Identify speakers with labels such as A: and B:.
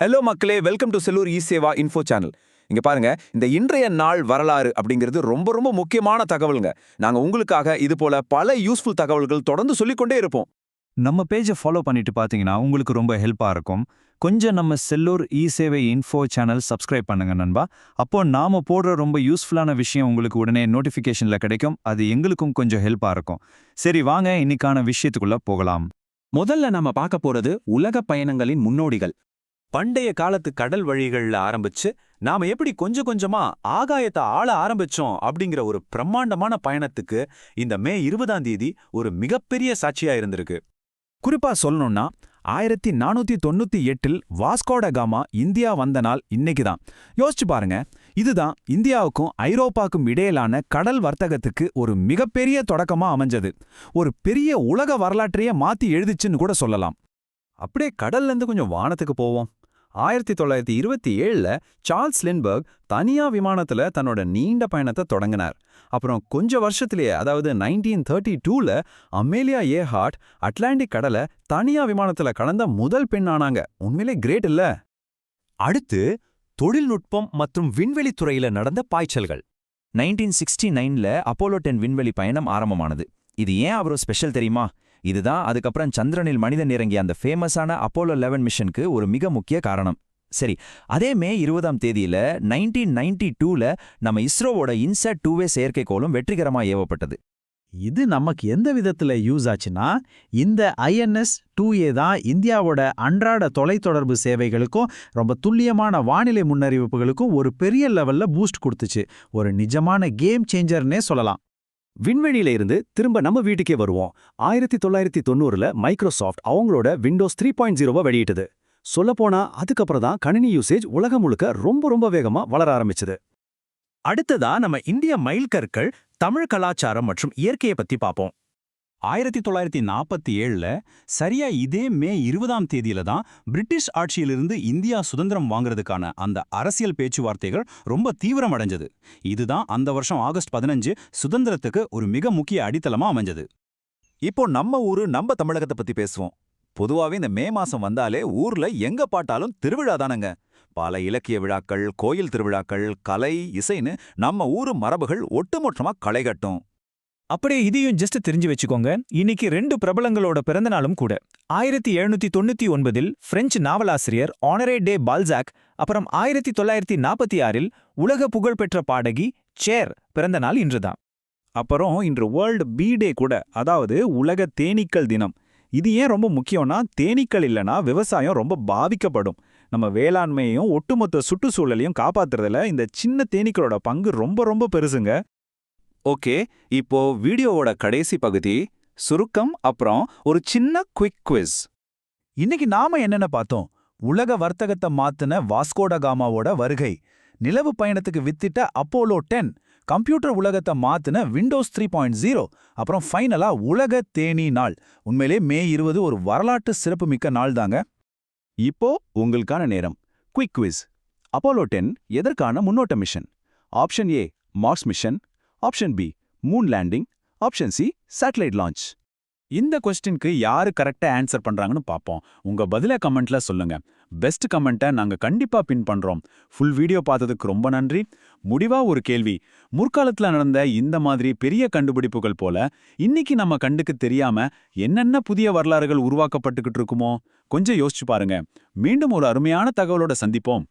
A: Hello மக்களே, welcome to Sellur E Seva info channel. இங்க பாருங்க, இந்த இன்றைய நாள் வரலாறு அப்படிங்கிறது ரொம்ப ரொம்ப முக்கியமான தகவலுங்க. நாங்க உங்களுக்காக இது போல பல யூஸ்ஃபுல் தகவல்கள் தொடர்ந்து சொல்லிக்கொண்டே இருப்போம்.
B: நம்ம பேஜை ஃபாலோ பண்ணிட்டு பார்த்தீங்கன்னா உங்களுக்கு ரொம்ப ஹெல்ப்பாக இருக்கும். கொஞ்சம் நம்ம செல்லூர் இ சேவை இன்ஃபோ சேனல் சப்ஸ்கிரைப் பண்ணுங்க நண்பா. அப்போ நாம போடுற ரொம்ப யூஸ்ஃபுல்லான விஷயம் உங்களுக்கு உடனே நோட்டிஃபிகேஷன்ல கிடைக்கும். அது எங்களுக்கும் கொஞ்சம் ஹெல்ப்பாக இருக்கும். சரி வாங்க இன்னைக்கான விஷயத்துக்குள்ள போகலாம்.
C: முதல்ல நாம பார்க்க போறது உலக பயணங்களின் முன்னோடிகள். பண்டைய காலத்து கடல் வழிகள்ல ஆரம்பிச்சு நாம எப்படி கொஞ்சம் கொஞ்சமா ஆகாயத்தை ஆள ஆரம்பிச்சோம் அப்படிங்கிற ஒரு பிரம்மாண்டமான பயணத்துக்கு இந்த மே 20ஆம் தேதி ஒரு மிகப்பெரிய சாட்சியா இருந்திருக்கு.
B: குறிப்பா சொல்லணும்னா 1498 வாஸ்கோ ட காமா இந்தியா வந்த நாள் இன்னைக்கு தான். யோசிச்சு பாருங்க, இதுதான் இந்தியாவுக்கும் ஐரோப்பாவுக்கும் இடையிலான கடல் வர்த்தகத்துக்கு ஒரு மிகப்பெரிய தொடக்கமா அமைஞ்சது. ஒரு பெரிய உலக வரலாற்றையே மாத்தி எழுதிச்சுன்னு கூட சொல்லலாம்.
C: அப்படியே கடல்ல இருந்து கொஞ்சம் வானத்துக்கு போவோம். 1927ல சார்ல்ஸ் லிண்ட்பர்க் தனியா விமானத்துல தன்னோட நீண்ட பயணத்தை தொடங்கினார். அப்புறம் கொஞ்சம் வருஷத்திலேயே, அதாவது 1932ல அமேலியா ஏர்ஹார்ட் அட்லாண்டிக் கடலை தனியா விமானத்துல கடந்த முதல் பெண் ஆனாங்க. உண்மையிலே கிரேட் இல்ல?
D: அடுத்து தொழில்நுட்பம் மற்றும் விண்வெளித்துறையில நடந்த பாய்ச்சல்கள். 1969ல அப்போலோ 10 விண்வெளி பயணம் ஆரம்பமானது. இது ஏன் அவ்வளோ ஸ்பெஷல் தெரியுமா? இதுதான் அதுக்கப்புறம் சந்திரனில் மனிதன் இறங்கிய அந்த ஃபேமஸான அப்போலோ 11 மிஷனுக்கு ஒரு மிக முக்கிய காரணம். சரி, அதே மே 20ஆம் தேதியில 1992ல நம்ம இஸ்ரோவோட இன்சாட் 2வே செயற்கைக்கோளும் வெற்றிகரமா ஏவப்பட்டது.
E: இது நமக்கு எந்த விதத்துல யூஸ் ஆச்சுன்னா, இந்த INS 2A தான் இந்தியாவோட அன்றாட தொலைத்தொடர்பு சேவைகளுக்கும் ரொம்ப துல்லியமான வானிலை முன்னறிவிப்புகளுக்கும் ஒரு பெரிய லெவல்ல பூஸ்ட் கொடுத்துச்சு. ஒரு நிஜமான கேம் சேஞ்சர்னே சொல்லலாம்.
F: விண்வெளியில இருந்து திரும்ப நம்ம வீட்டுக்கே வருவோம். 1990ல மைக்ரோசாஃப்ட் அவங்களோட விண்டோஸ் 3.0 வெளியிட்டது. சொல்லப்போனா அதுக்கப்புறம் தான் கணினி யூசேஜ் உலகம் முழுக்க ரொம்ப வேகமா வளர ஆரம்பிச்சது.
D: அடுத்ததா நம்ம இந்திய மைல்கற்கள், தமிழ் கலாச்சாரம் மற்றும் இயற்கையை பத்தி பார்ப்போம்.
C: 1947ல சரியா இதே மே 20ஆம் தேதியில தான் பிரிட்டிஷ் ஆட்சியிலிருந்து இந்தியா சுதந்திரம் வாங்குறதுக்கான அந்த அரசியல் பேச்சுவார்த்தைகள் ரொம்ப தீவிரமடைஞ்சது. இதுதான் அந்த வருஷம் ஆகஸ்ட் 15 சுதந்திரத்துக்கு ஒரு மிக முக்கிய அடித்தளமா அமைஞ்சது.
A: இப்போ நம்ம ஊரு, நம்ம தமிழகத்தை பத்தி பேசுவோம். பொதுவாவே இந்த மே மாசம் வந்தாலே ஊர்ல எங்க பாட்டாலும் திருவிழா தானங்க. பல இலக்கிய விழாக்கள், கோயில் திருவிழாக்கள், கலை, இசைன்னு நம்ம ஊரு மரபுகள் ஒட்டுமொத்தமா களைகட்டும்.
B: அப்படியே இதையும் ஜஸ்ட் தெரிஞ்சு வச்சுக்கோங்க, இன்னைக்கு 2 பிரபலங்களோட பிறந்தநாளும் கூட. 1799இல் பிரெஞ்சு நாவலாசிரியர் ஆனரே டே பால்சாக், அப்புறம் 1946இல் உலக புகழ்பெற்ற பாடகி சேர் பிறந்த நாள் இன்றுதான்.
C: அப்புறம் இன்று வேர்ல்டு பீ டே கூட, அதாவது உலக தேனீக்கள் தினம். இது ஏன் ரொம்ப முக்கியம்னா, தேனீக்கள் இல்லைனா விவசாயம் ரொம்ப பாதிக்கப்படும். நம்ம வேளாண்மையையும் ஒட்டுமொத்த சுற்றுச்சூழலையும் காப்பாத்துறதுல இந்த சின்ன தேனீக்களோட பங்கு ரொம்ப பெருசுங்க.
A: ஓகே, இப்போ வீடியோவோட கடைசி பகுதி சுருக்கம், அப்புறம் ஒரு சின்ன குவிக் குவிஸ்.
E: இன்னைக்கு நாம என்னென்ன பார்த்தோம்? உலக வர்த்தகத்தை மாத்துன வாஸ்கோ ட காமாவோட வருகை, நிலவு பயணத்துக்கு வித்திட்ட அப்போலோ 10, கம்ப்யூட்டர் உலகத்தை மாத்துன விண்டோஸ் 3.0, அப்புறம் ஃபைனலா உலக தேனீ நாள். உண்மையிலே மே 20 ஒரு வரலாற்று சிறப்புமிக்க நாள் தாங்க.
C: இப்போ உங்களுக்கான நேரம். Quick quiz. அப்போலோ 10 எதற்கான முன்னோட்ட mission? Option A Mars mission, option B moon landing, option C satellite launch. இந்த கொஸ்டினுக்கு யாரு கரெக்டா ஆன்சர் பண்றாங்கன்னு பார்ப்போம். உங்க பதில கமெண்ட்ல சொல்லுங்க. பெஸ்ட் கமெண்ட்டை நாங்க கண்டிப்பா பின் பண்றோம். ஃபுல் வீடியோ பார்த்ததுக்கு ரொம்ப நன்றி. முடிவா ஒரு கேள்வி. முற்காலத்துல நடந்த இந்த மாதிரி பெரிய கண்டுபிடிப்புகள் போல இன்னைக்கு நம்ம கண்டுக்கு தெரியாம என்னென்ன புதிய வரலாறுகள் உருவாக்கப்பட்டுக்கிட்டு இருக்குமோ? கொஞ்சம் யோசிச்சு பாருங்க. மீண்டும் ஒரு அருமையான தகவலோட சந்திப்போம்.